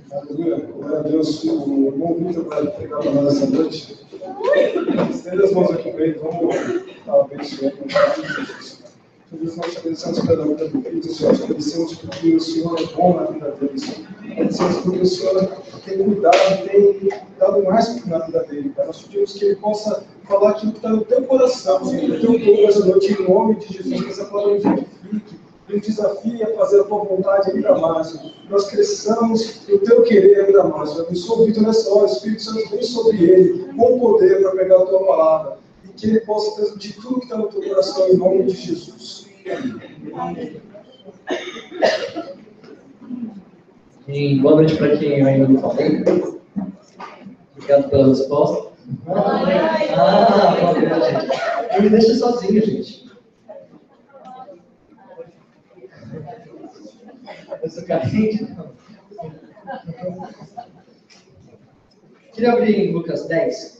Aleluia, glória a Deus. O irmão Vitor vai pregar para nós essa noite. Estenda as mãos aqui para ele, vamos estar abençoando. Jesus, nós te agradecemos pela vida do Filho, Senhor, te agradecemos porque o Senhor é bom na vida dele, Senhor. Agradecemos porque o Senhor tem cuidado, tem dado mais na vida dele, Pai. Nós pedimos que ele possa falar aquilo que está no teu coração, Senhor, no teu povo essa noite, em nome de Jesus, que essa palavra vivifique. Ele desafia a fazer a tua vontade ainda mais, Senhor. Nós cresçamos no teu querer ainda mais, Senhor. Abençoa o Vitor nessa hora, o Espírito Santo vem sobre ele, com poder para pegar a tua palavra. E que ele possa transmitir tudo que está no teu coração, em nome de Jesus. Amém. E boa noite para quem eu ainda não falei. Obrigado pela resposta. Boa noite, gente. Não me deixa sozinho, gente. Eu sou carente? Não. Queria abrir em Lucas 10.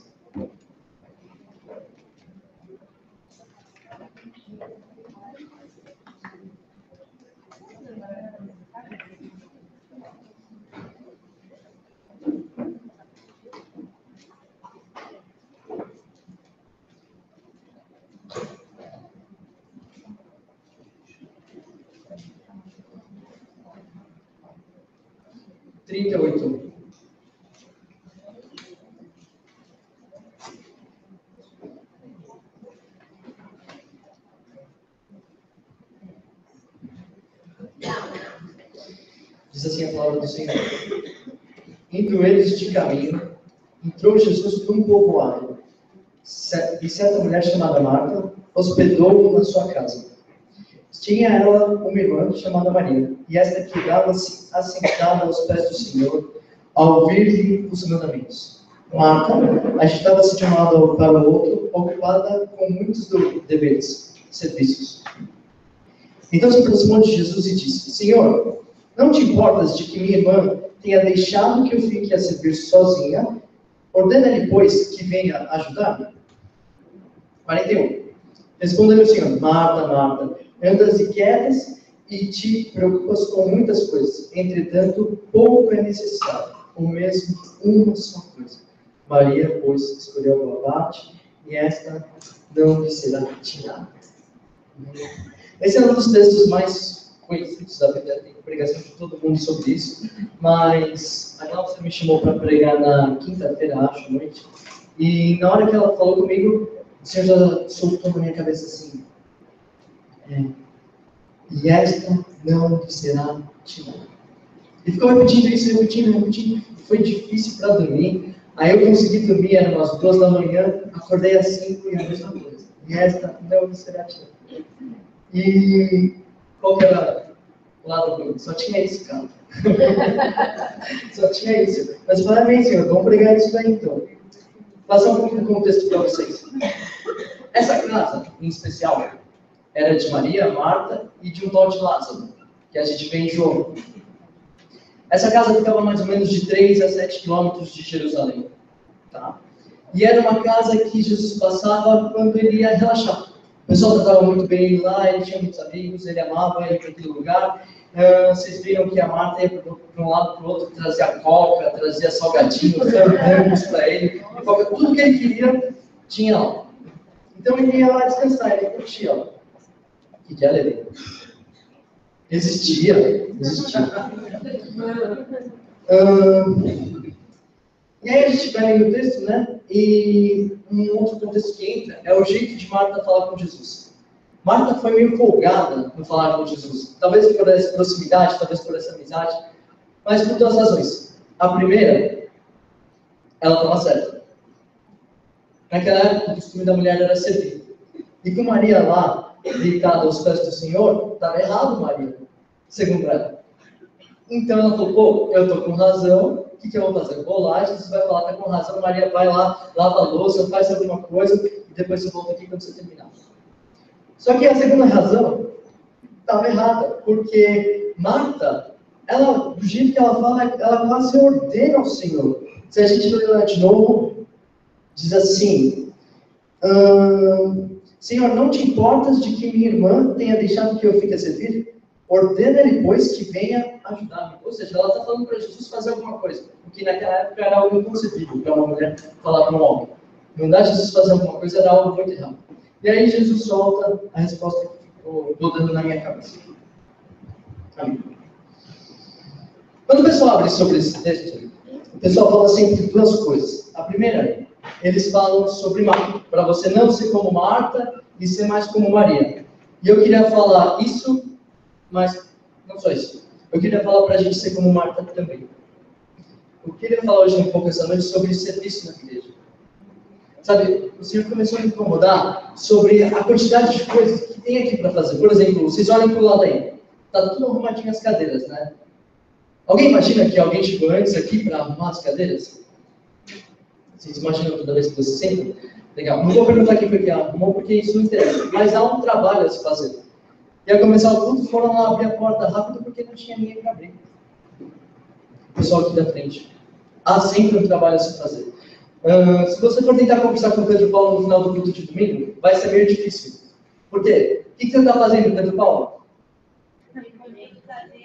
Diz assim a palavra do Senhor. Indo eles de caminho, entrou Jesus por um povoado, e certa mulher chamada Marta hospedou-o na sua casa. Tinha ela uma irmã chamada Maria, e esta quedava-se assentada aos pés do Senhor, ao ouvir-lhe os mandamentos. Marta agitava-se de um lado para o outro, ocupada com muitos deveres, serviços. Então se aproximou de Jesus e disse: Senhor, não te importas de que minha irmã tenha deixado que eu fique a servir sozinha? Ordena-lhe, pois, que venha ajudar-me. 41. Respondeu o Senhor: Marta, Marta, andas inquietas e te preocupas com muitas coisas. Entretanto, pouco é necessário, ou mesmo uma só coisa. Maria, pois, escolheu o abate, e esta não lhe será tirada. Esse é um dos textos mais conhecidos da Bíblia, tem pregação de todo mundo sobre isso, mas a Glaucia me chamou para pregar na quinta-feira, acho, à noite, e na hora que ela falou comigo, o Senhor já soltou na minha cabeça assim, e esta não lhe será tirada. E ficou repetindo isso, repetindo, foi difícil para dormir, aí eu consegui dormir, eram umas 2 da manhã, acordei às 5 e a mesma coisa, e esta não lhe será tirada. E qual que era o lado ruim? Só tinha isso, cara. Só tinha isso. Mas eu falei, amém, Senhor, vamos pregar isso daí então. Vou passar um pouco de contexto para vocês. Essa casa, em especial, era de Maria, Marta e de um tal de Lázaro, que a gente vê em João. Essa casa ficava mais ou menos de 3 a 7 quilômetros de Jerusalém. Tá? E era uma casa que Jesus passava quando ele ia relaxar. O pessoal tratava muito bem ele lá, ele tinha muitos amigos, ele amava ir para aquele lugar. Vocês viram que a Marta ia para um lado para o outro, trazia coca, trazia salgadinhos, frangos para ele. Tudo que ele queria, tinha lá. Então ele ia lá descansar, ele curtia lá. Que dia alegria. Existia. E aí a gente vai no texto, né? E um outro contexto que entra é o jeito de Marta falar com Jesus. Marta foi meio folgada no falar com Jesus. Talvez por essa proximidade, talvez por essa amizade, mas por 2 razões. A primeira, ela estava certa. Naquela época, o costume da mulher era servir. E com Maria lá, deitada aos pés do Senhor, estava errado Maria, segundo ela. Então ela falou, pô, eu estou com razão, o que eu vou fazer? Eu vou lá, Jesus vai falar, tá com razão, Maria vai lá, lava a louça, faz alguma coisa, e depois eu volto aqui quando você terminar. Só que a segunda razão estava errada, porque Marta, ela, do jeito que ela fala, ela quase ordena ao Senhor. Se a gente ler lá de novo, diz assim, Senhor, não te importas de que minha irmã tenha deixado que eu fique a servir? Ordena-lhe, pois, que venha ajudar-me. Ou seja, ela está falando para Jesus fazer alguma coisa, o que naquela época era algo inconcebível para uma mulher falar para um homem. Mandar Jesus fazer alguma coisa era algo muito errado. E aí Jesus solta a resposta que ficou rodando na minha cabeça. Amém. Quando o pessoal abre sobre esse texto, o pessoal fala sempre duas coisas. A primeira, eles falam sobre Marta, para você não ser como Marta e ser mais como Maria. E eu queria falar isso, mas não só isso. Eu queria falar para a gente ser como Marta também. Eu queria falar hoje um pouco essa noite sobre serviço na igreja. Sabe, o Senhor começou a me incomodar sobre a quantidade de coisas que tem aqui para fazer. Por exemplo, vocês olhem para o lado aí. Está tudo arrumadinho as cadeiras, né? Alguém imagina que alguém chegou antes aqui para arrumar as cadeiras? Vocês imaginam toda vez que você senta? Legal. Não vou perguntar aqui porque arrumou, porque isso não interessa. Mas há um trabalho a se fazer. E ao começar o culto, foram lá abrir a porta rápido porque não tinha ninguém para abrir. O pessoal aqui da frente. Há sempre um trabalho a se fazer. Se você for tentar conversar com o Pedro Paulo no final do culto de domingo, vai ser meio difícil. Por quê? O que você está fazendo, Pedro Paulo?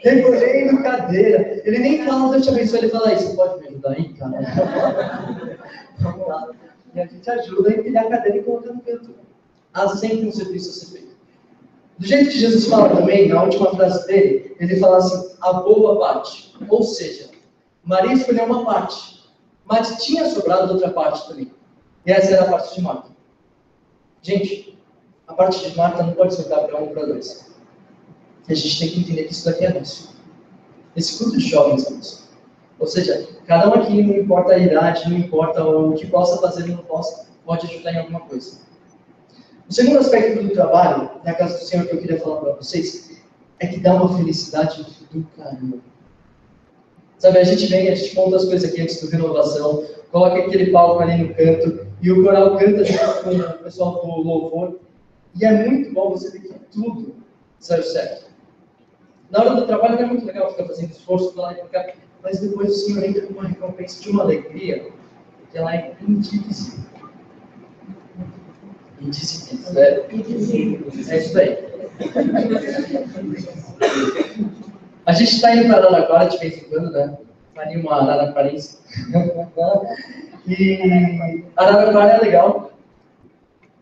Recolhendo cadeira. Ele nem fala, Deus te abençoe, ele fala isso. Você pode me ajudar aí, cara? Vamos lá. E a gente ajuda a empilhar a cadeira e colocar no canto. Há sempre um serviço a ser feito. Do jeito que Jesus fala também, na última frase dele, ele fala assim, a boa parte. Ou seja, Maria escolheu uma parte, mas tinha sobrado outra parte também. E essa era a parte de Marta. Gente, a parte de Marta não pode sobrar para um ou para dois. A gente tem que entender que isso daqui é nosso. Esse culto de jovens é nosso. Ou seja, cada um aqui, não importa a idade, não importa o que possa fazer ou não possa, pode ajudar em alguma coisa. O segundo aspecto do trabalho, na casa do Senhor, que eu queria falar para vocês, é que dá uma felicidade do caramba. Sabe, a gente monta as coisas aqui antes do renovação, coloca aquele palco ali no canto, e o coral canta junto com o pessoal do louvor, e é muito bom você ver que tudo saiu certo. Na hora do trabalho não é muito legal ficar fazendo esforço para lá e para cá, mas depois o Senhor entra com uma recompensa de uma alegria, que ela é indivisível. Indizível, né? É isso aí. A gente está indo para Araraquara de vez em quando, né? Ali uma araraquarense. E Araraquara é legal,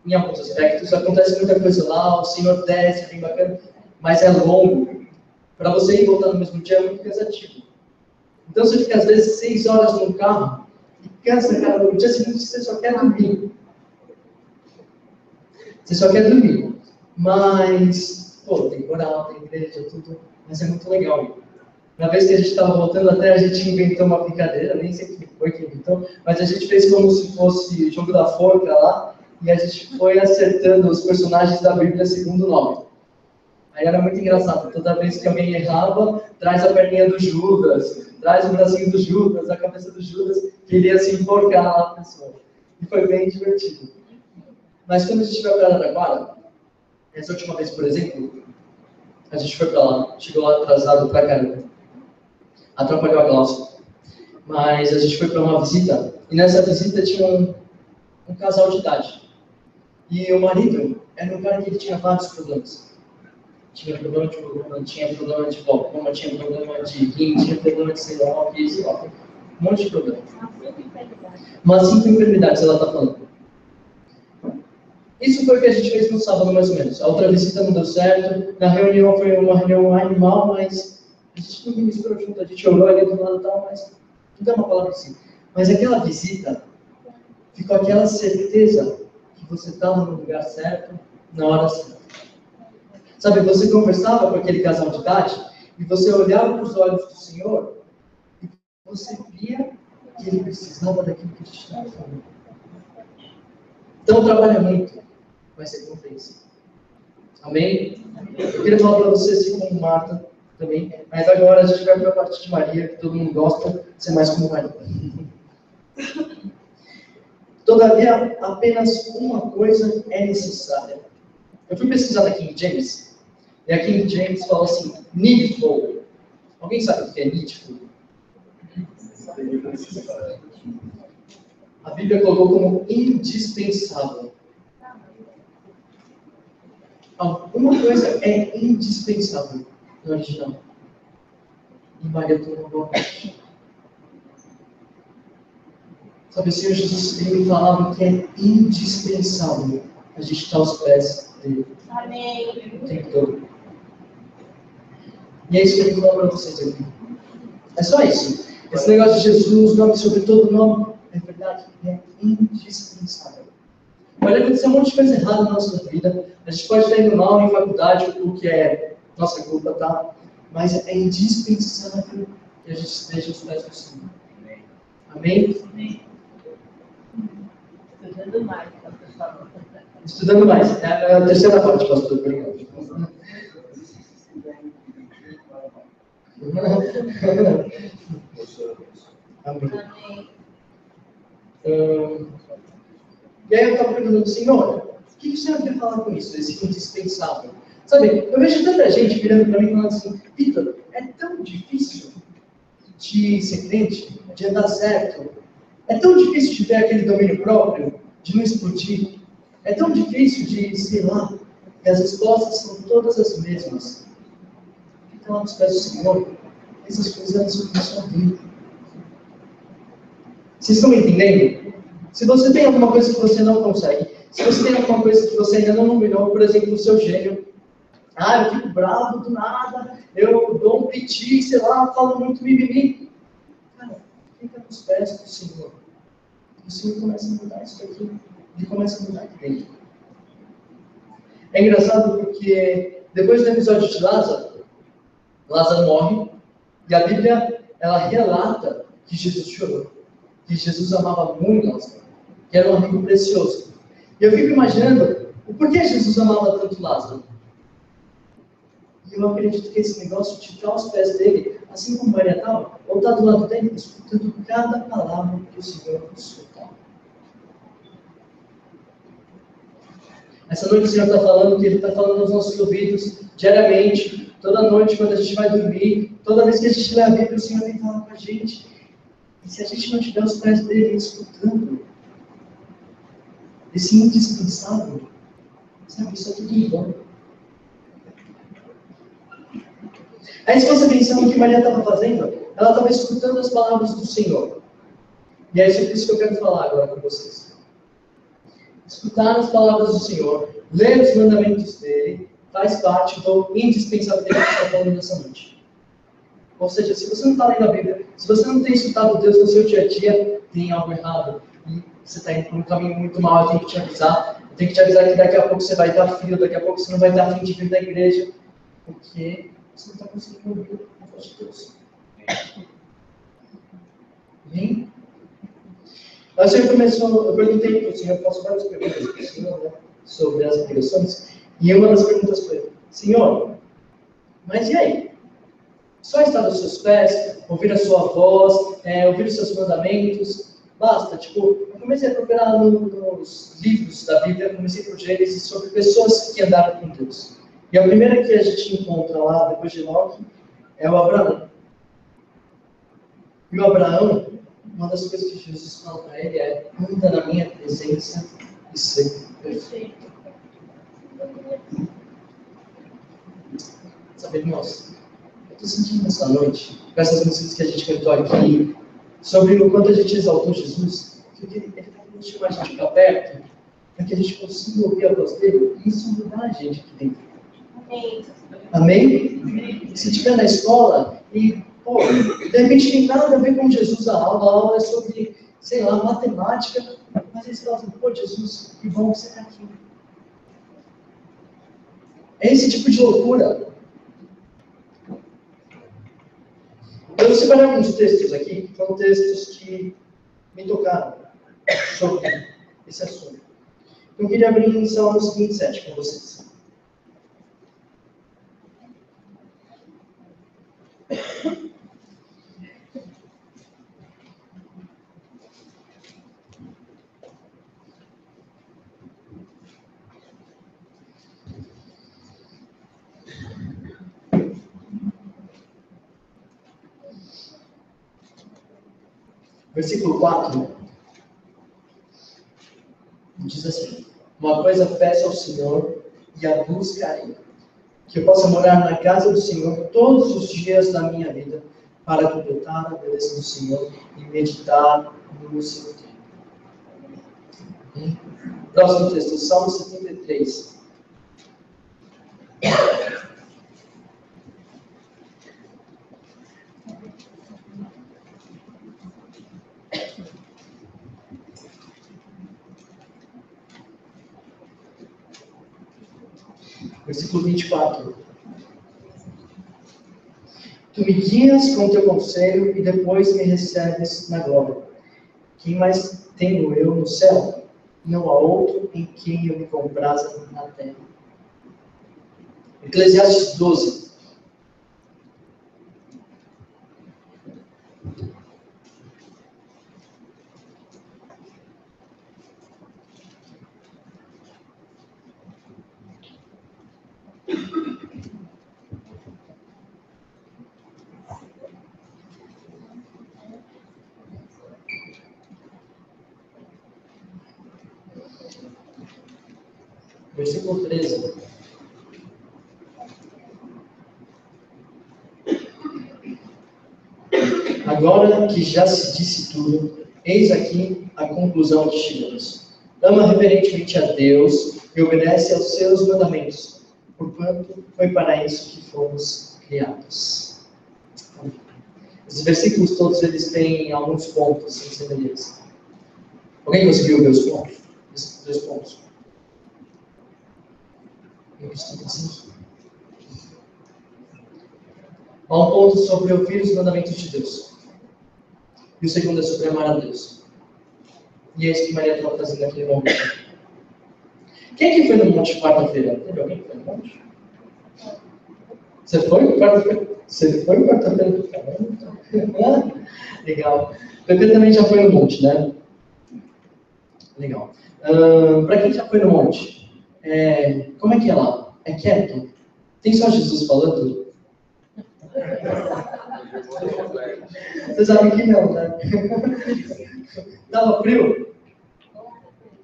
em alguns aspectos. Acontece muita coisa lá, o Senhor desce, é bem bacana, mas é longo. Para você ir e voltar no mesmo dia é muito cansativo. Então você fica às vezes 6 horas no carro e cansa, cara. No dia seguinte você só quer dormir. Você só quer dormir. Mas, pô, tem coral, tem igreja, tudo. Mas é muito legal. Na vez que a gente estava voltando, até a gente inventou uma brincadeira, nem sei quem foi que inventou, mas a gente fez como se fosse jogo da forca lá, e a gente foi acertando os personagens da Bíblia segundo o nome. Aí era muito engraçado, toda vez que alguém errava, traz a perninha do Judas, traz o bracinho do Judas, a cabeça do Judas, que iria se enforcar lá a pessoa. E foi bem divertido. Mas quando a gente vai para Araraquara, essa última vez, por exemplo, a gente foi para lá, chegou lá atrasado pra caramba. Atrapalhou a Glaucia. Mas a gente foi para uma visita, e nessa visita tinha um casal de idade. E o marido era um cara que ele tinha vários problemas. Tinha problema de coluna, tinha problema de glaucoma, tinha problema de rim, tinha problema de sei lá, um monte de problema. Umas 5 enfermidades ela está falando. Isso foi o que a gente fez no sábado, mais ou menos. A outra visita não deu certo, na reunião foi uma reunião animal, mas a gente não ministrou junto, a gente orou ali do lado e tal, mas não deu uma palavra assim. Mas aquela visita, ficou aquela certeza que você estava no lugar certo, na hora certa. Sabe, você conversava com aquele casal de idade, e você olhava para os olhos do Senhor, e você via que ele precisava daquilo que a gente estava falando. Então, trabalha muito, mas recompensa. Amém? Eu queria falar para você, assim como Marta, também. Mas agora a gente vai para a parte de Maria, que todo mundo gosta de ser mais como Maria. Todavia, apenas uma coisa é necessária. Eu fui pesquisar na King James, e a King James fala assim, needful. Alguém sabe o que é needful? A Bíblia colocou como indispensável. Uma coisa é indispensável no original. E Maria tomou boa parte. Sabe, o Senhor Jesus, ele falava que é indispensável a gente estar aos pés dele. Amém. O tempo todo. E é isso que ele fala para vocês aqui. É só isso. Esse negócio de Jesus, nome sobre todo nome, é verdade, é indispensável. Pode acontecer um monte de coisa errada na nossa vida. A gente pode estar indo mal em faculdade, o que é nossa culpa, tá? Mas é indispensável que a gente esteja aos pés do Senhor. Amém? Amém. Estudando mais, pessoal. Estudando mais. É a terceira parte, pastor. Obrigado. Amém. E aí eu estava perguntando, Senhor, o que o Senhor quer falar com isso, esse indispensável? Sabe, eu vejo tanta gente virando para mim e falando assim, Vitor, é tão difícil de ser crente, de andar certo, é tão difícil de ter aquele domínio próprio, de não explodir, é tão difícil de, sei lá, e as respostas são todas as mesmas. Fica lá nos pés do Senhor, essas coisas elas são na sua vida. Vocês estão me entendendo? Se você tem alguma coisa que você não consegue, se você tem alguma coisa que você ainda não dominou, por exemplo, o seu gênio, eu fico bravo do nada, eu dou um piti, sei lá, falo muito mimimi. Cara, fica nos pés do Senhor. O Senhor começa a mudar isso aqui, ele começa a mudar aqui dentro. É engraçado porque depois do episódio de Lázaro, Lázaro morre, e a Bíblia, ela relata que Jesus chorou, que Jesus amava muito Lázaro, que era um amigo precioso. E eu fico imaginando o porquê Jesus amava tanto Lázaro. E eu acredito que esse negócio de estar aos pés dele, assim como Maria estava, ou estar do lado dele, escutando cada palavra que o Senhor escutava. Essa noite o Senhor está falando que Ele está falando nos nossos ouvidos, diariamente, toda noite, quando a gente vai dormir, toda vez que a gente lê a Bíblia, o Senhor vem falar com a gente. E se a gente não tiver os pés dele escutando, esse indispensável, sabe, isso é tudo em vão. Aí se você pensar no que Maria estava fazendo, ela estava escutando as palavras do Senhor. E é sobre isso que eu quero falar agora com vocês. Escutar as palavras do Senhor, ler os mandamentos dele, faz parte do indispensável que a gente está falando nessa noite. Ou seja, se você não está lendo a Bíblia, se você não tem escutado Deus no seu dia a dia, tem algo errado. E você está indo por um caminho muito mal, eu tenho que te avisar. Eu tenho que te avisar que daqui a pouco você vai estar frio, daqui a pouco você não vai estar afim de vir da igreja. Porque você não está conseguindo ouvir a voz de Deus. Amém? Aí o Senhor começou, eu perguntei para o Senhor, eu faço várias perguntas para o Senhor, né, sobre as pregações, e uma das perguntas foi, Senhor, mas e aí? Só estar aos seus pés, ouvir a sua voz, ouvir os seus mandamentos, basta? Tipo, eu comecei a procurar nos livros da Bíblia, comecei por Gênesis, sobre pessoas que andaram com Deus. E a primeira que a gente encontra lá, depois de Enoque, é o Abraão. E o Abraão, uma das coisas que Jesus fala para ele é: anda na minha presença e ser perfeito. Sabe, irmãos, eu estou sentindo nessa noite, com essas músicas que a gente cantou aqui, sobre o quanto a gente exaltou Jesus, que ele está querendo chamar a gente para perto, para que a gente consiga ouvir a voz dele e isso mudar a gente aqui dentro. Amém? Amém? Se estiver na escola e, de repente tem nada a ver com Jesus a aula é sobre, sei lá, matemática, mas eles falam assim, Jesus, que bom que você está aqui. É esse tipo de loucura. Eu separei alguns textos aqui, que foram textos que me tocaram sobre esse assunto. Eu queria abrir em Salmos 27 com vocês. Versículo 4 diz assim: uma coisa peço ao Senhor e a buscarei, que eu possa morar na casa do Senhor todos os dias da minha vida, para completar a beleza do Senhor e meditar no seu tempo. Próximo texto, Salmo 73. Versículo 24. Tu me guias com teu conselho e depois me recebes na glória. Quem mais tenho eu no céu? Não há outro em quem eu me compraza na terra. Eclesiastes 12. Versículo 13. Agora que já se disse tudo, eis aqui a conclusão que chegamos. Ama reverentemente a Deus e obedece aos seus mandamentos, porquanto foi para isso que fomos criados. Esses versículos todos eles têm alguns pontos em semelhança. Alguém conseguiu ver os pontos? Esses 2 pontos. Há um ponto sobre ouvir os mandamentos de Deus. E o segundo é sobre amar a Deus. E é isso que Maria estava fazendo naquele momento. Quem é que foi no monte quarta-feira? Teve alguém que foi no monte? Você foi quarta-feira? Você foi quarta-feira? Legal. O Pepe também já foi no monte, né? Legal. Para quem já foi no monte, como é que é lá? É quieto? Tem só Jesus falando? Vocês sabem que não, né? Tava frio?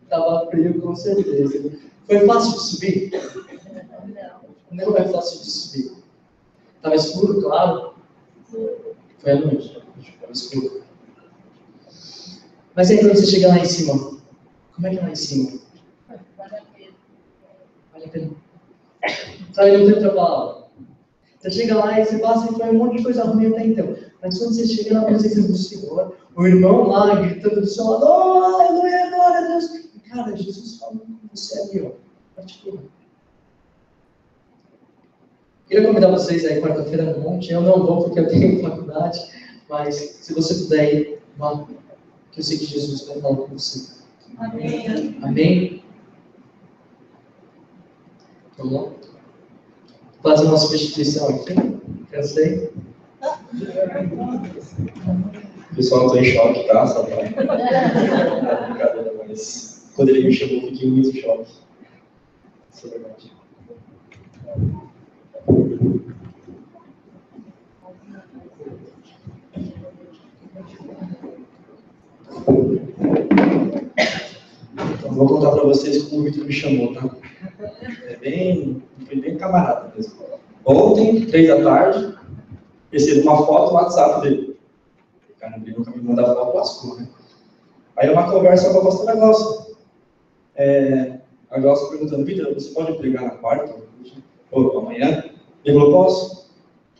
Tava frio, com certeza. Foi fácil de subir? Não é fácil de subir. Tava escuro, claro? Foi à noite. Tava escuro. Mas aí quando você chega lá em cima, como é que é lá em cima? Vale a pena. Sabe, não tem outra palavra. Você chega lá e você passa e foi um monte de coisa ruim até então. Mas quando você chega na presença do Senhor, o irmão lá gritando do seu lado, oh, aleluia, glória a Deus. E, cara, Jesus falando com você ali, ó. Particular. Queria convidar vocês aí quarta-feira no monte. Eu não vou porque eu tenho faculdade, mas se você puder ir, vá. Que eu sei que Jesus vai falar com você. Amém. Amém? Vamos lá? Vou fazer uma substituição aqui. Cansei. Pessoal, estou em choque, tá? Só pra... Brincadeira, mas quando ele me chamou, eu fiquei muito em choque. Isso é verdade. Então, vou contar para vocês como o Victor me chamou, tá? Foi bem camarada mesmo. Ontem, 3 da tarde, recebi uma foto no WhatsApp dele. O cara nunca me manda foto, lascou, né? Aí uma conversa com a pastora Glaucia. A Glaucia perguntando, Victor, você pode pregar na quarta? Ou amanhã? Ele falou, posso?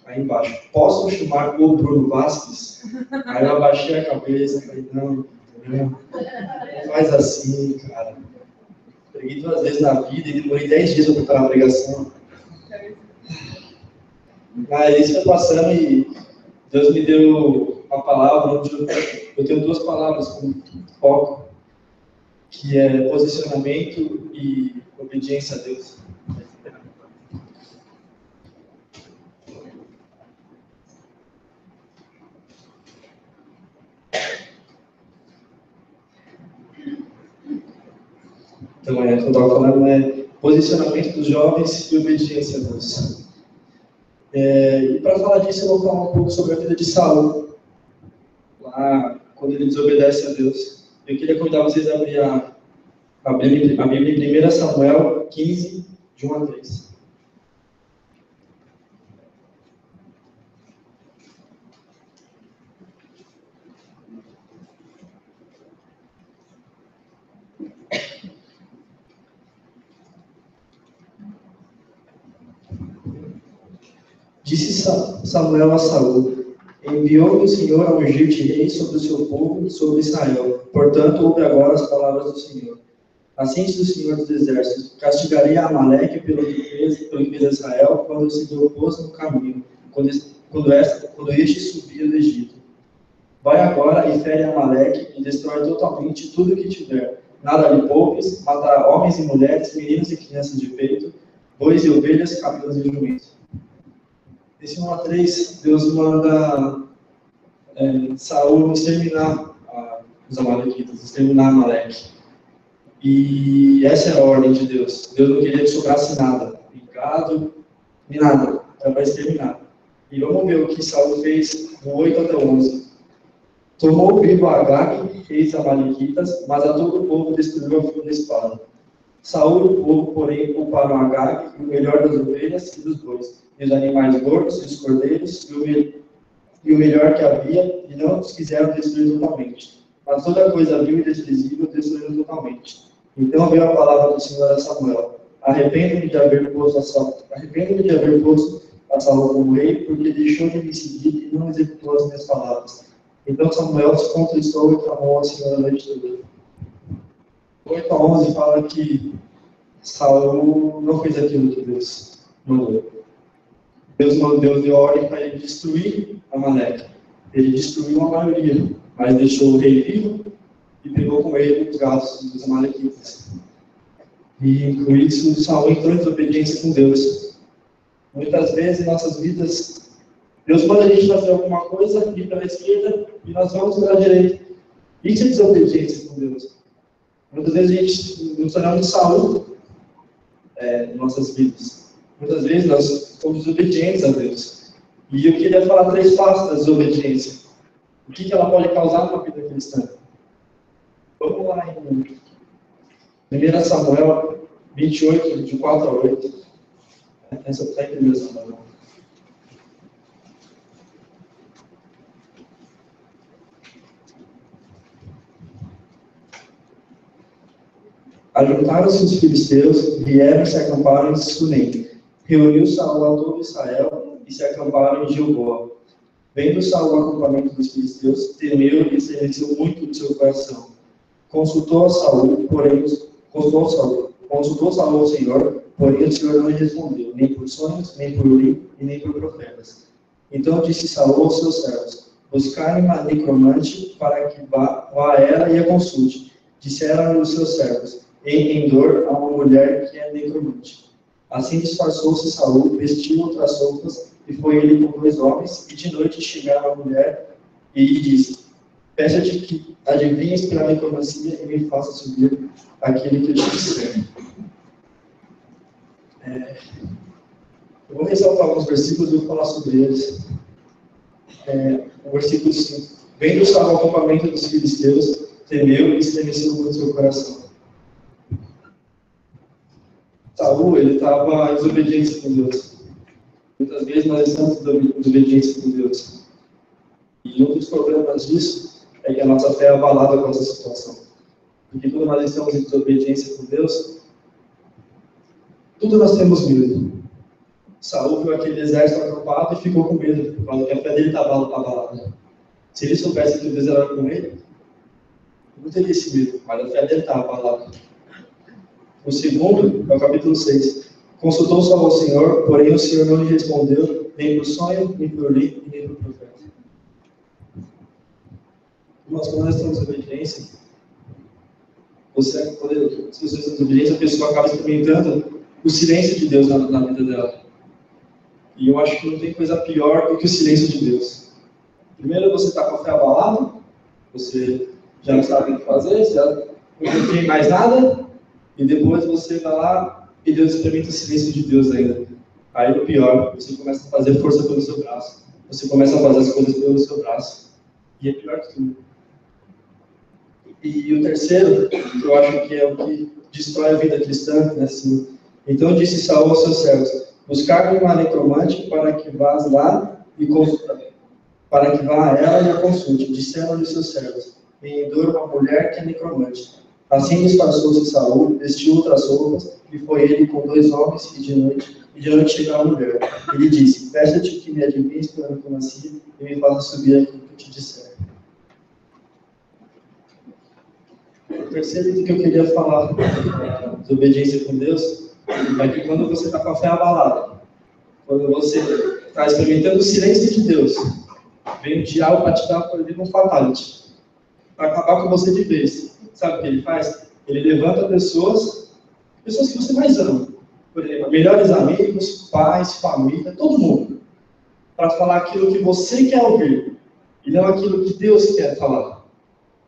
Aí embaixo, posso chamar o Bruno Vasquez? Aí eu abaixei a cabeça e falei, não faz assim, cara. Preguei 2 vezes na vida e demorei 10 dias para preparar a pregação. Mas isso foi passando e Deus me deu uma palavra, onde eu tenho 2 palavras como foco, que é posicionamento e obediência a Deus. Então, o que eu estava falando é posicionamento dos jovens e obediência a Deus. E para falar disso, eu vou falar um pouco sobre a vida de Saul, lá quando ele desobedece a Deus. Eu queria convidar vocês a abrir a Bíblia em 1 Samuel 15, de 1 a 3. Disse Samuel a Saul: enviou-me o Senhor a ungir-te rei sobre o seu povo, sobre Israel. Portanto, ouve agora as palavras do Senhor. Assim diz o Senhor dos Exércitos: castigarei a Amaleque pelo que fez a Israel, quando se lhe opôs no caminho, quando este subia do Egito. Vai agora e fere Amaleque e destrói totalmente tudo o que tiver. Nada lhe poupes, matará homens e mulheres, meninos e crianças de peito, bois e ovelhas, camelos e jumentos. Esse 1 a 3, Deus manda Saul exterminar os amalequitas, exterminar Amaleque. E essa é a ordem de Deus. Deus não queria que sobrasse nada, nem gado, nem nada, era para exterminar. E vamos ver o que Saul fez do 8 até 11. Tomou vivo a Agag, rei dos amalequitas, mas a todo o povo destruiu a fio da espada. Saul e o povo, porém, culparam Agag, o melhor das ovelhas e dos bois, e os animais gordos, e os cordeiros, e o melhor que havia, e não os quiseram destruir totalmente. Mas toda coisa vil e desprezível destruíram totalmente. Então veio a palavra do Senhor a Samuel: arrependo-me de haver posto a Saul como rei, porque deixou de me seguir e não executou as minhas palavras. Então Samuel se contristou e clamou ao Senhor a noite toda. 8 a 11 fala que Saul não fez aquilo que Deus mandou. Deus deu ordem para ele destruir Amaleque. Ele destruiu a maioria, mas deixou o rei vivo e pegou com ele os gados dos amalequitas. E com isso, Saul entrou em desobediência com Deus. Muitas vezes em nossas vidas, Deus manda a gente fazer alguma coisa, ir para a esquerda e nós vamos para a direita. Isso é desobediência com Deus. Muitas vezes a gente nos tornamos Saul em nossas vidas. Muitas vezes nós somos desobedientes a Deus. E eu queria falar 3 passos da desobediência. O que ela pode causar na vida cristã? Vamos lá em 1 Samuel 28, de 4 a 8. Essa está em 1 Samuel. Ajuntaram-se os filisteus, vieram e se acamparam em Sunem. Reuniu Saul a todo Israel e se acamparam em Gilboa. Vendo Saul o acampamento dos filisteus, temeu e estremeceu muito o seu coração. Consultou Saul ao Senhor, porém o Senhor não lhe respondeu, nem por sonhos, nem por Urim e nem por profetas. Então disse Saul aos seus servos: buscai uma necromante para que vá a ela e a consulte. Disseram os seus servos: em Endor há uma mulher que é necromante. Assim disfarçou-se Saul, vestiu outras roupas, e foi ele com 2 homens, e de noite chegaram a mulher e lhe disse: peço-te que adivinhes pela necromancia e me faça subir aquele que eu te disser. Eu vou ressaltar alguns versículos e vou falar sobre eles. O versículo 5. Vendo Saul o acampamento dos filisteus, temeu e estremeceu muito o seu coração. Saul, ele estava em desobediência com Deus. Muitas vezes nós estamos em desobediência com Deus. E um dos problemas disso é que a nossa fé é abalada com essa situação. Porque quando nós estamos em desobediência com Deus, tudo nós temos medo. Saul viu aquele exército acampado e ficou com medo, por causa que a fé dele estava abalada. Se ele soubesse que Deus era com ele, não teria esse medo, mas a fé dele estava abalada. O segundo é o capítulo 6. Consultou Saul ao Senhor, porém o Senhor não lhe respondeu, nem por sonho, nem por Urim, nem por profeta. Quando nós estamos em obediência, se você está em obediência, a pessoa acaba experimentando o silêncio de Deus na vida dela. E eu acho que não tem coisa pior do que o silêncio de Deus. Primeiro, você está com a fé abalada, você já não sabe o que fazer, já não tem mais nada, e depois você vai lá e Deus experimenta o silêncio de Deus ainda. Aí o pior, você começa a fazer força pelo seu braço. Você começa a fazer as coisas pelo seu braço. E é pior que tudo. E o terceiro, que eu acho que é o que destrói a vida cristã, né, assim. Então disse Saul aos seus servos: buscar uma necromante para que vá lá e para que vá a ela e a consulte. Disseram-lhe seus servos: em Endor uma mulher que é necromante. Assim disfarçou-se Saul, vestiu outras roupas, e foi ele com 2 homens, e de noite chegou a mulher. Ele disse: peço-te que me adivinhes pela necromancia e me faça subir aquilo que eu te disser. O terceiro item que eu queria falar de obediência com Deus é que quando você está com a fé abalada, quando você está experimentando o silêncio de Deus, vem o diabo para te dar, por exemplo, um fatality, para acabar com você de vez. Sabe o que ele faz? Ele levanta pessoas que você mais ama, por exemplo, melhores amigos, pais, família, todo mundo, para falar aquilo que você quer ouvir e não aquilo que Deus quer falar.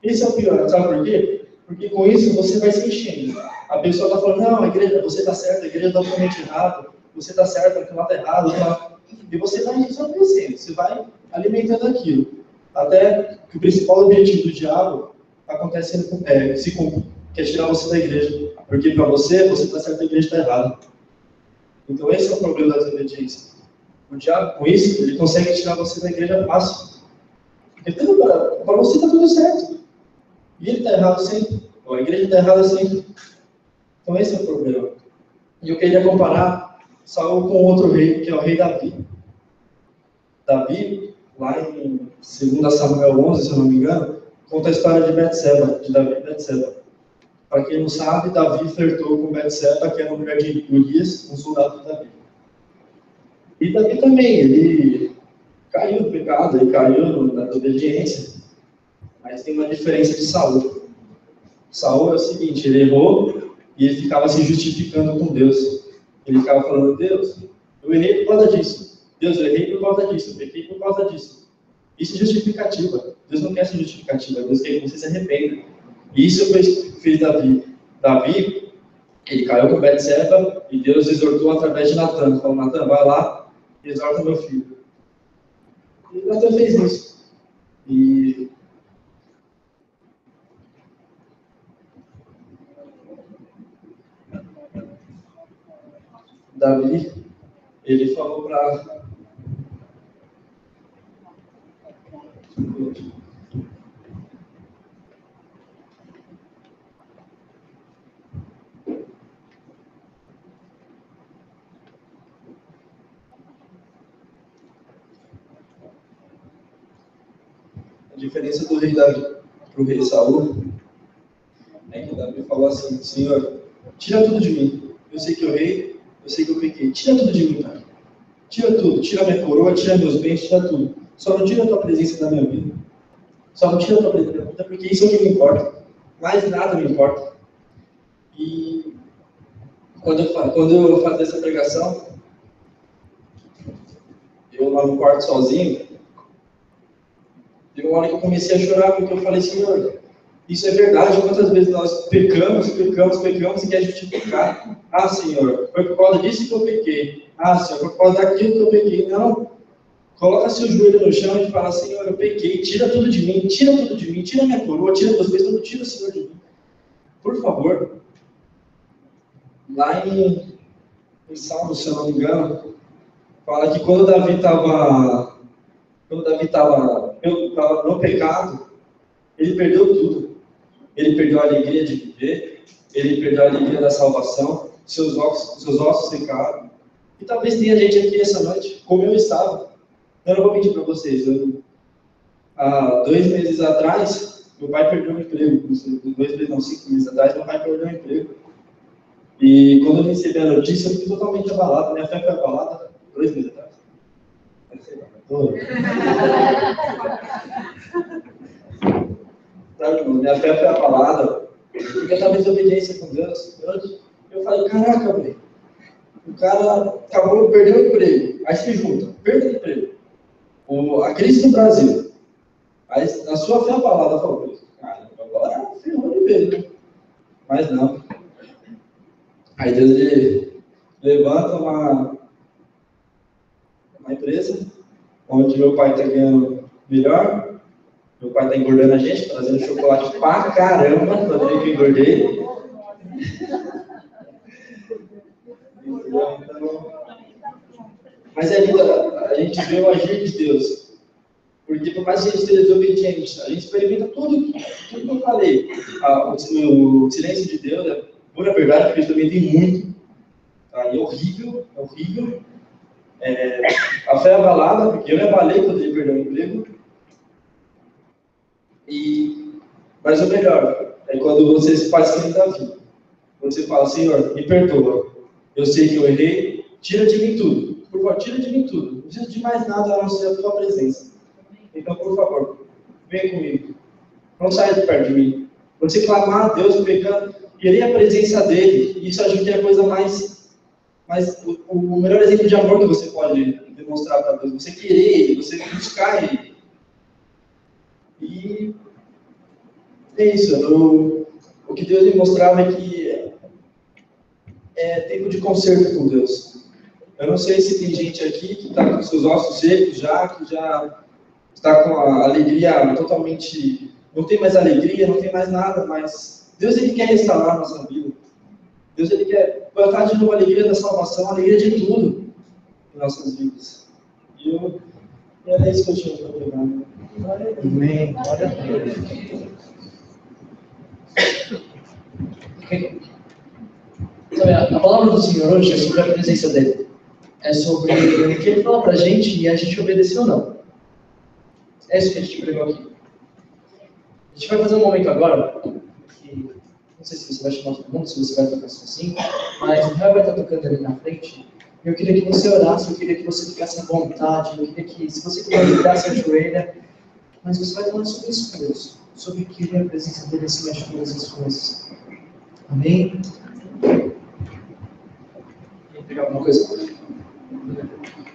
Esse é o pior, sabe por quê? Porque com isso você vai se enchendo. A pessoa está falando: não, a igreja, você está certo, a igreja está totalmente errado, você está certo, aquilo lá está errado, tá? E você vai só crescendo, você vai alimentando aquilo. Até que o principal objetivo do diabo acontece se cumpre, que é tirar você da igreja. Porque para você está certo, a igreja está errada. Então esse é o problema da desobediência. O diabo, com isso, ele consegue tirar você da igreja fácil. Porque para você está tudo certo. E ele está errado sempre. Ou a igreja está errada sempre. Então esse é o problema. E eu queria comparar Saul com outro rei, que é o rei Davi. Davi, lá em 2 Samuel 11, se eu não me engano, conta a história de Betseba, de Davi e Betseba. Para quem não sabe, Davi flertou com Betseba, que era uma mulher de Urias, um soldado de Davi. E Davi também, ele caiu no pecado, ele caiu na desobediência. Mas tem uma diferença de Saul. Saul é o seguinte: ele errou e ele ficava se justificando com Deus. Ele ficava falando: Deus, eu errei por causa disso. Deus, eu errei por causa disso. Eu pequei por causa disso. Isso é justificativa. Deus não quer ser justificativa. Deus quer que você se arrependa. E isso fez Davi. Davi, ele caiu com Betseba e Deus exortou através de Natan. Falou: Natan, vai lá e exorta meu filho. E Natan fez isso. E Davi, ele falou para a diferença do rei Davi para o rei Saul é que Davi falou assim: Senhor, tira tudo de mim. Eu sei que eu errei, eu sei que eu pequei. Tira tudo de mim, Pai. Tira tudo. Tira minha coroa, tira meus bens, tira tudo. Só não tira a tua presença da minha vida. Só não tira a tua presença da minha vida, porque isso é o que me importa. Mais nada me importa. E quando eu fazia essa pregação, eu lá no quarto sozinho, deu uma hora que eu comecei a chorar, porque eu falei: Senhor, isso é verdade. Quantas vezes nós pecamos e quer justificar? Ah, Senhor, foi por causa disso que eu pequei. Ah, Senhor, foi por causa daquilo que eu pequei. Não. Coloca seu joelho no chão e fala: Senhor, eu pequei. Tira tudo de mim. Tira tudo de mim. Tira minha coroa. Tira meus bens. Não tira o Senhor de mim. Por favor. Lá em Salmo, se eu não me engano, fala que quando Davi estava no pecado, ele perdeu tudo. Ele perdeu a alegria de viver, ele perdeu a alegria da salvação, seus ossos ficaram. E talvez tenha gente aqui essa noite, como eu estava. Eu não vou mentir para vocês. Há 2 meses atrás, meu pai perdeu o emprego. 5 meses atrás, meu pai perdeu o emprego. E quando eu recebi a notícia, eu fiquei totalmente abalado. Minha fé foi abalada 2 meses atrás. Minha fé foi abalada, porque eu estava em desobediência com Deus. Eu falei: caraca, velho, o cara acabou de perder o emprego. Aí se junta, perda de emprego, a crise do Brasil. Aí a sua fé abalada, falou: caramba, agora ferrou de vez, né? Mas não. Aí Deus ele levanta uma empresa onde meu pai está ganhando melhor, meu pai está engordando a gente, trazendo chocolate pra caramba, quando eu que engordei. Então, mas é lindo a gente vê o agir de Deus. Porque por mais que a gente seja desobediente, a gente experimenta tudo que eu falei. O silêncio de Deus é pura verdade, porque ele também tem muito. Tá? E é horrível, é horrível. A fé é abalada, porque eu me abalei quando ele perdeu o emprego. Mas o melhor é quando você se faz que nem Davi. Quando você fala, Senhor, me perdoa. Eu sei que eu errei, tira de mim tudo. Por favor, tira de mim tudo. Não preciso de mais nada a não ser a tua presença. Então, por favor, venha comigo. Não saia de perto de mim. Quando você clamar a Deus pecando, querer a presença dele, isso acho que é a coisa mais o melhor exemplo de amor que você pode demonstrar para Deus. Você querer ele, você buscar ele. E é isso. O que Deus me mostrava é que é tempo de conserto com Deus. Eu não sei se tem gente aqui que está com seus ossos secos já, que já está com a alegria totalmente... Não tem mais alegria, não tem mais nada, mas Deus ele quer restaurar a nossa vida. Deus ele quer plantar de novo a alegria da salvação, a alegria de tudo em nossas vidas. E era isso que eu tinha para pegar. Amém. Glória a Deus. Sabe, a palavra do Senhor hoje é sobre a presença dele. É sobre o que ele fala pra gente e a gente obedecer ou não. É isso que a gente pregou aqui. A gente vai fazer um momento agora, que não sei se você vai chamar todo mundo, se você vai tocar sozinho, mas o Raio vai estar tocando ali na frente. Eu queria que você orasse, eu queria que você ficasse à vontade, eu queria que, se você quiser ligar seu joelho, mas você vai falar sobre isso com Deus, sobre que a presença dele acima de todas as coisas. Amém? Quer pegar alguma coisa?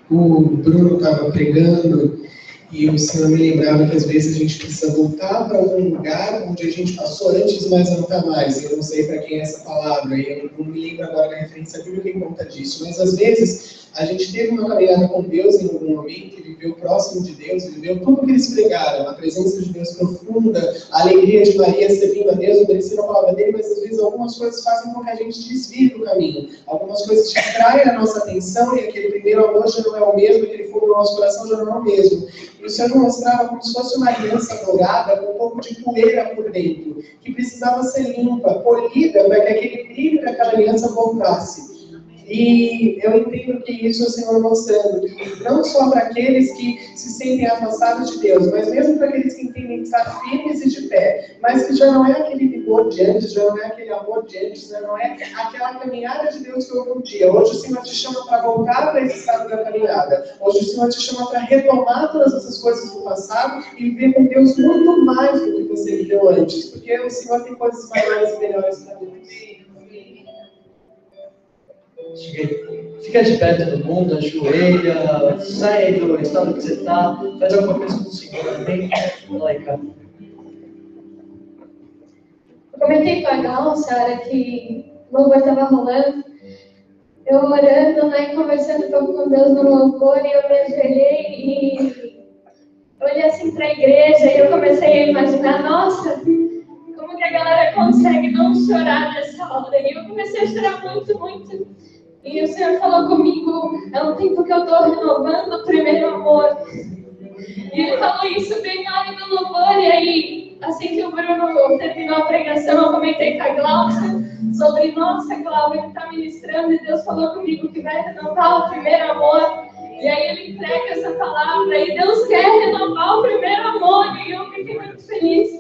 O Bruno estava pregando e o Senhor me lembrava que às vezes a gente precisa voltar para algum lugar onde a gente passou antes, mas não está mais. Eu não sei para quem é essa palavra, eu não me lembro agora da referência bíblica em conta disso, mas às vezes a gente teve uma caminhada com Deus em algum momento, viveu próximo de Deus, viveu tudo que eles pregaram, a presença de Deus profunda, a alegria de Maria servindo a Deus, obedecendo a palavra dele, mas às vezes algumas coisas fazem com que a gente desvie do caminho. Algumas coisas distraem a nossa atenção e aquele primeiro amor já não é o mesmo, aquele fogo no nosso coração já não é o mesmo. E o Senhor mostrava como se fosse uma aliança dourada com um pouco de poeira por dentro, que precisava ser limpa, polida, para que aquele brilho daquela aliança voltasse. E eu entendo que isso é o Senhor mostrando, que não só para aqueles que se sentem afastados de Deus, mas mesmo para aqueles que entendem estar firmes e de pé, mas que já não é aquele vigor de antes, já não é aquele amor de antes, já não é aquela caminhada de Deus que houve um dia. Hoje o Senhor te chama para voltar para esse estado da caminhada. Hoje o Senhor te chama para retomar todas essas coisas do passado e viver com Deus muito mais do que você viveu antes, porque o Senhor tem coisas maiores e melhores para nós. Fica de pé todo mundo, ajoelha, sai do estado que você está, faz alguma coisa com o Senhor, amém? Vamos lá, cara. Eu comentei com a Glaucia, a hora que o louvor estava rolando, eu orando, né, conversando um pouco com Deus no louvor, e eu me ajoelhei e olhei assim para a igreja e eu comecei a imaginar, nossa, como que a galera consegue não chorar nessa hora? E eu comecei a chorar muito, muito. E o Senhor falou comigo, é um tempo que eu estou renovando o primeiro amor. E ele falou isso bem na hora do louvor, e aí, assim que o Bruno terminou a pregação, eu comentei com a Glaucia sobre, nossa, Cláudia, ele está ministrando, e Deus falou comigo que vai renovar o primeiro amor. E aí ele entrega essa palavra, e Deus quer renovar o primeiro amor, e eu fiquei muito feliz,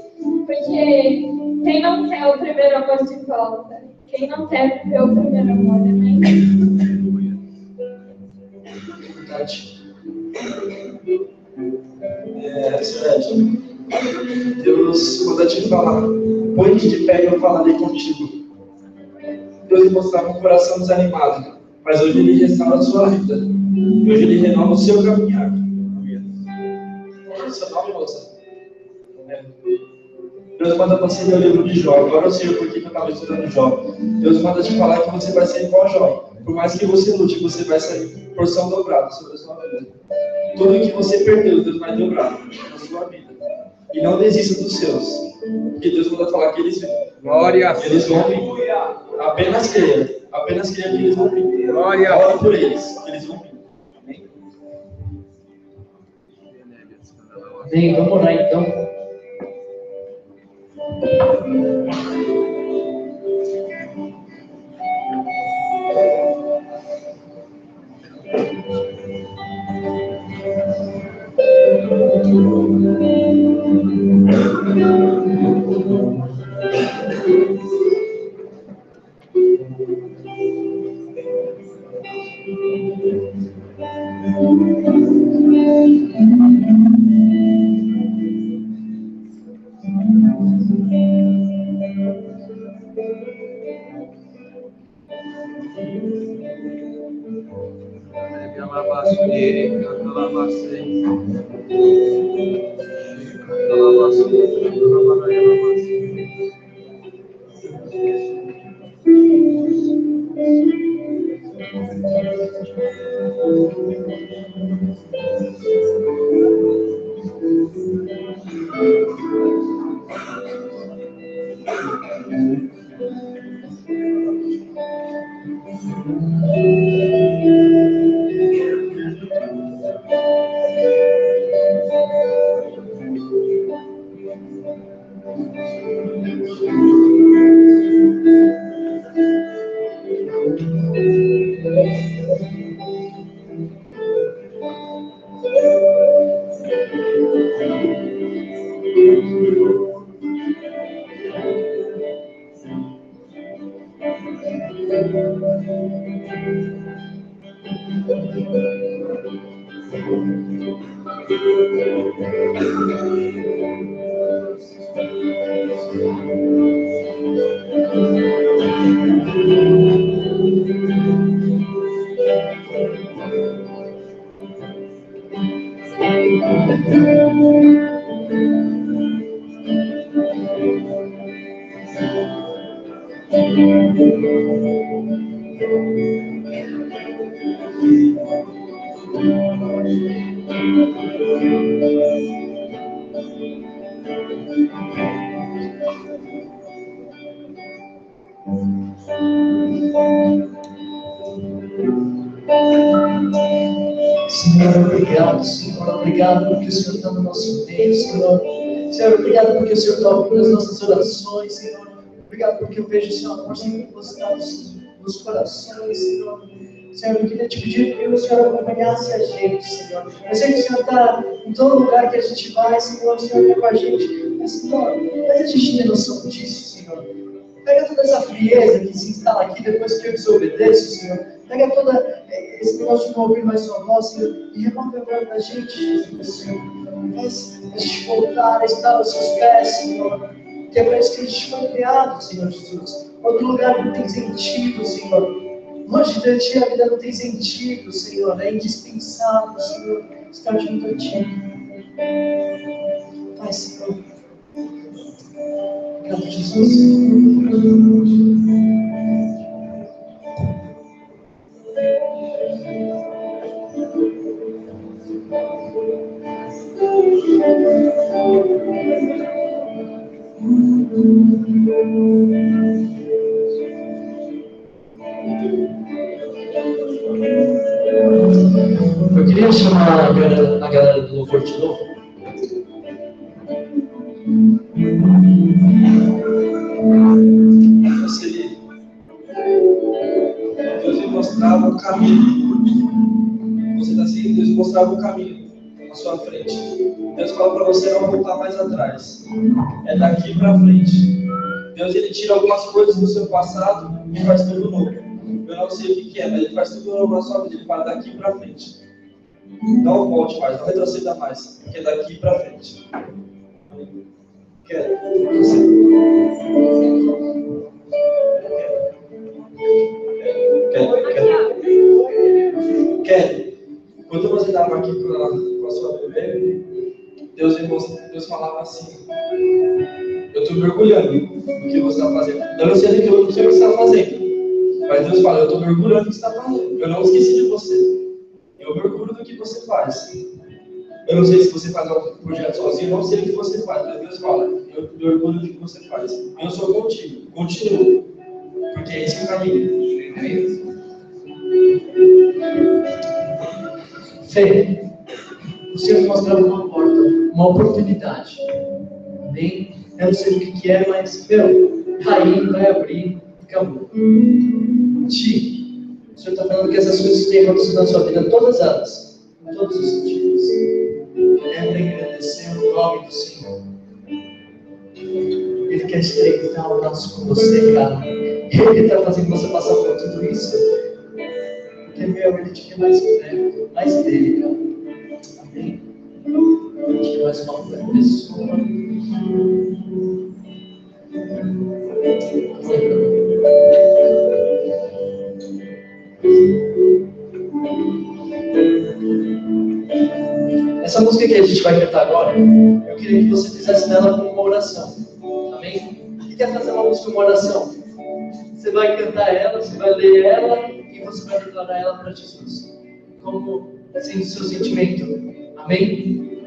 porque quem não quer o primeiro amor de volta? Quem não quer viver o primeiro amor, amém? Verdade. Cidade. Deus, quando eu te falar, põe-te de pé e eu falarei contigo. Deus me mostrava um coração desanimado, mas hoje Ele restaura a sua vida. Hoje Ele renova o seu caminhar. Qual é o seu nome, moça? Deus manda você ler o livro de Jó. Agora eu sei o porquê que eu estava estudando Jó. Deus manda te falar que você vai ser igual a Jó. Por mais que você lute, você vai sair porção dobrada sobre a sua vida. Tudo que você perdeu, Deus vai dobrar na sua vida. E não desista dos seus. Porque Deus manda falar que eles vêm. Glória. Eles vão vir. Apenas creia. Apenas creia que eles vão vir. Glória. Ore por eles, que eles vão vir. Amém? Amém. Vamos orar então. Senhor, obrigado, Senhor. Obrigado porque o Senhor está no nosso meio, Senhor. Senhor, obrigado porque o Senhor está ouvindo as nossas orações, Senhor. Obrigado porque eu vejo o Seu amor sendo depositado nos corações, Senhor. Senhor, eu queria te pedir que o Senhor acompanhasse a gente, Senhor. Eu sei que o Senhor está em todo lugar que a gente vai, Senhor. O Senhor está com a gente. Mas, Senhor, faz a gente ter noção disso, Senhor. Pega toda essa frieza que se instala aqui depois que eu desobedeço, Senhor. Pega todo esse negócio de não ouvir mais sua voz, Senhor, e remove agora da gente, Jesus, Senhor. Faz a gente voltar a estar aos seus pés, Senhor. Que é para isso que a gente foi criado, Senhor Jesus. Outro lugar não tem sentido, Senhor. Longe de Ti a vida não tem sentido, Senhor. É indispensável, Senhor, estar junto a Ti. Pai, Senhor. Obrigado, Jesus. Eu queria chamar a galera do louvor de novo. Deus me mostrava o caminho. Você está seguindo, Deus mostrava o caminho na sua frente. Deus fala para você não voltar mais atrás. É daqui para frente. Deus, ele tira algumas coisas do seu passado e faz tudo novo. Eu não sei o que é, mas ele faz tudo novo na sua vida. Ele fala daqui para frente. Não volte mais, não retroceda mais. Porque é daqui para frente. Quero. Kelly, quando você estava aqui com a sua bebê, Deus falava assim: eu estou mergulhando no que você está fazendo. Eu não sei o que você está fazendo. Mas Deus fala, eu estou mergulhando no que você está fazendo. Eu não esqueci de você. Eu mergulho no que você faz. Eu não sei se você faz um projeto sozinho, eu não sei o que você faz. Mas Deus fala, eu mergulho no que você faz. Eu sou contigo. Continua. Porque é esse o caminho. Fé. O Senhor mostrava uma porta, uma oportunidade. Amém? Eu não sei o que é, mas, tá aí, vai abrir, acabou. Ti, o Senhor está falando que essas coisas têm acontecido na sua vida, todas elas, em todos os sentidos. Lembra e agradecer o nome do Senhor. Ele quer estreitar o laço com você, cara. Ele está fazendo você passar por tudo isso. Porque, ele te quer mais perto, mais dele, cara. Amém? Ele te quer mais uma pessoa. Essa música que a gente vai cantar agora, eu queria que você fizesse dela como uma oração. Amém? O que é fazer uma música como uma oração? Você vai cantar ela, você vai ler ela e você vai declarar ela para Jesus. Como assim, o seu sentimento. Amém?